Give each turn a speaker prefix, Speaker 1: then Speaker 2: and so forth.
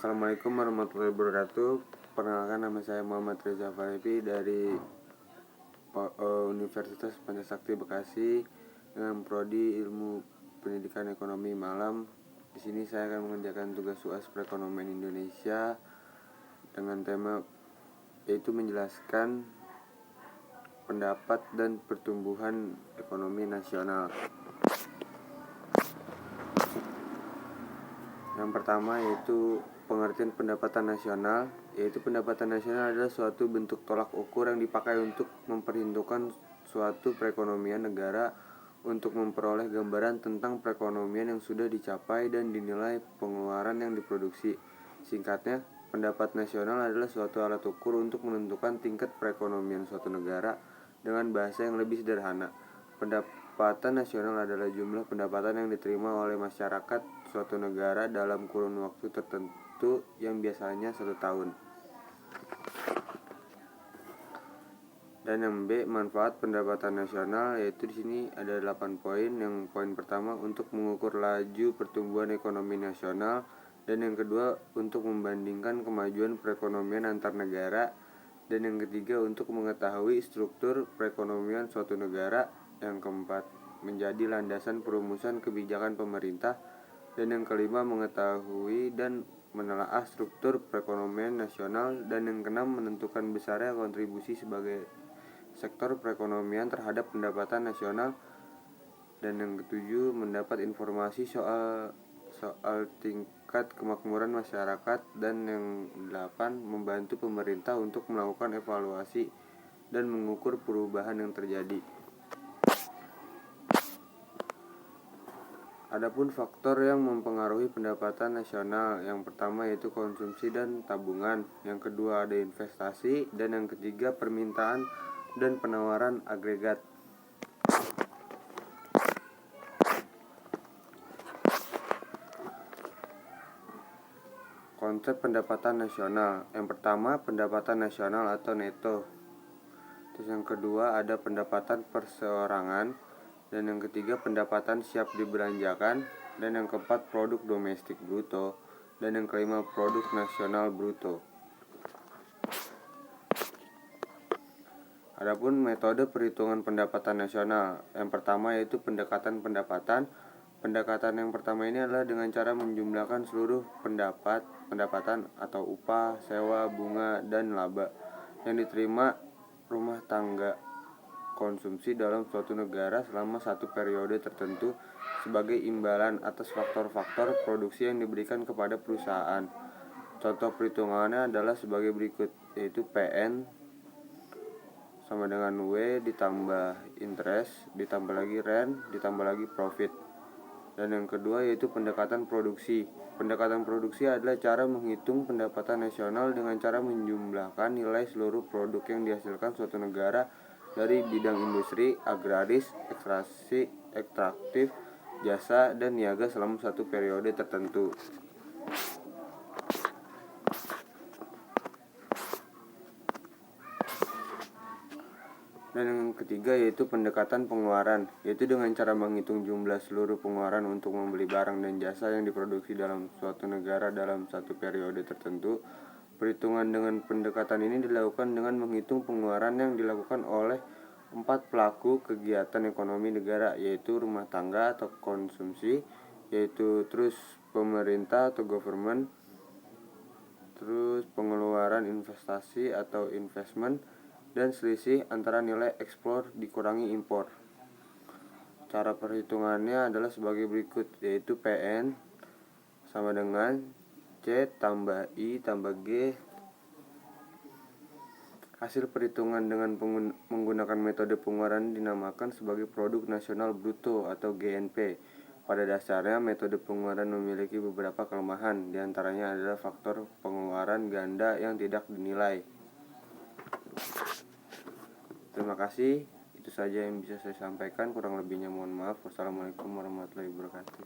Speaker 1: Assalamualaikum warahmatullahi wabarakatuh. Perkenalkan, nama saya Muhammad Reza Falepi dari Universitas Pancasakti Bekasi dengan prodi Ilmu Pendidikan Ekonomi Malam. Di sini saya akan mengerjakan tugas UAS Perekonomian Indonesia dengan tema yaitu menjelaskan pendapat dan pertumbuhan ekonomi nasional. Yang pertama yaitu pengertian pendapatan nasional, yaitu pendapatan nasional adalah suatu bentuk tolak ukur yang dipakai untuk memperhitungkan suatu perekonomian negara untuk memperoleh gambaran tentang perekonomian yang sudah dicapai dan dinilai pengeluaran yang diproduksi. Singkatnya, pendapat nasional adalah suatu alat ukur untuk menentukan tingkat perekonomian suatu negara dengan bahasa yang lebih sederhana. Pendapatan nasional adalah jumlah pendapatan yang diterima oleh masyarakat suatu negara dalam kurun waktu tertentu yang biasanya 1 tahun. Dan yang B, manfaat pendapatan nasional, yaitu di sini ada 8 poin. Yang poin pertama untuk mengukur laju pertumbuhan ekonomi nasional, dan yang kedua untuk membandingkan kemajuan perekonomian antar negara, dan yang ketiga untuk mengetahui struktur perekonomian suatu negara, yang keempat menjadi landasan perumusan kebijakan pemerintah, dan yang kelima mengetahui dan menelaah struktur perekonomian nasional, dan yang keenam menentukan besarnya kontribusi sebagai sektor perekonomian terhadap pendapatan nasional, dan yang ketujuh mendapat informasi soal tingkat kemakmuran masyarakat, dan yang 8 membantu pemerintah untuk melakukan evaluasi dan mengukur perubahan yang terjadi. Adapun faktor yang mempengaruhi pendapatan nasional, yang pertama yaitu konsumsi dan tabungan, yang kedua ada investasi, dan yang ketiga permintaan dan penawaran agregat. Konsep pendapatan nasional, yang pertama pendapatan nasional atau neto. Terus yang kedua ada pendapatan perseorangan, dan yang ketiga pendapatan siap dibelanjakan, dan yang keempat produk domestik bruto, dan yang kelima produk nasional bruto. Adapun metode perhitungan pendapatan nasional, yang pertama yaitu pendekatan pendapatan. Pendekatan yang pertama ini adalah dengan cara menjumlahkan seluruh pendapatan atau upah, sewa, bunga, dan laba yang diterima rumah tangga konsumsi dalam suatu negara selama satu periode tertentu sebagai imbalan atas faktor-faktor produksi yang diberikan kepada perusahaan. Contoh perhitungannya adalah sebagai berikut, yaitu PN sama dengan W ditambah interest, ditambah lagi rent, ditambah lagi profit. Dan yang kedua yaitu pendekatan produksi. Pendekatan produksi adalah cara menghitung pendapatan nasional dengan cara menjumlahkan nilai seluruh produk yang dihasilkan suatu negara dari bidang industri, agraris, ekstraktif, jasa, dan niaga selama satu periode tertentu. Dan yang ketiga yaitu pendekatan pengeluaran, yaitu dengan cara menghitung jumlah seluruh pengeluaran untuk membeli barang dan jasa yang diproduksi dalam suatu negara dalam satu periode tertentu. Perhitungan dengan pendekatan ini dilakukan dengan menghitung pengeluaran yang dilakukan oleh 4 pelaku kegiatan ekonomi negara, yaitu rumah tangga atau konsumsi, yaitu terus pemerintah atau government, terus pengeluaran investasi atau investment, dan selisih antara nilai ekspor dikurangi impor. Cara perhitungannya adalah sebagai berikut, yaitu PN sama dengan C tambah I tambah G. Hasil perhitungan dengan menggunakan metode pengeluaran dinamakan sebagai produk nasional bruto atau GNP. Pada dasarnya metode pengeluaran memiliki beberapa kelemahan, diantaranya adalah faktor pengeluaran ganda yang tidak dinilai. Terima kasih, itu saja yang bisa saya sampaikan, kurang lebihnya mohon maaf. Wassalamualaikum warahmatullahi wabarakatuh.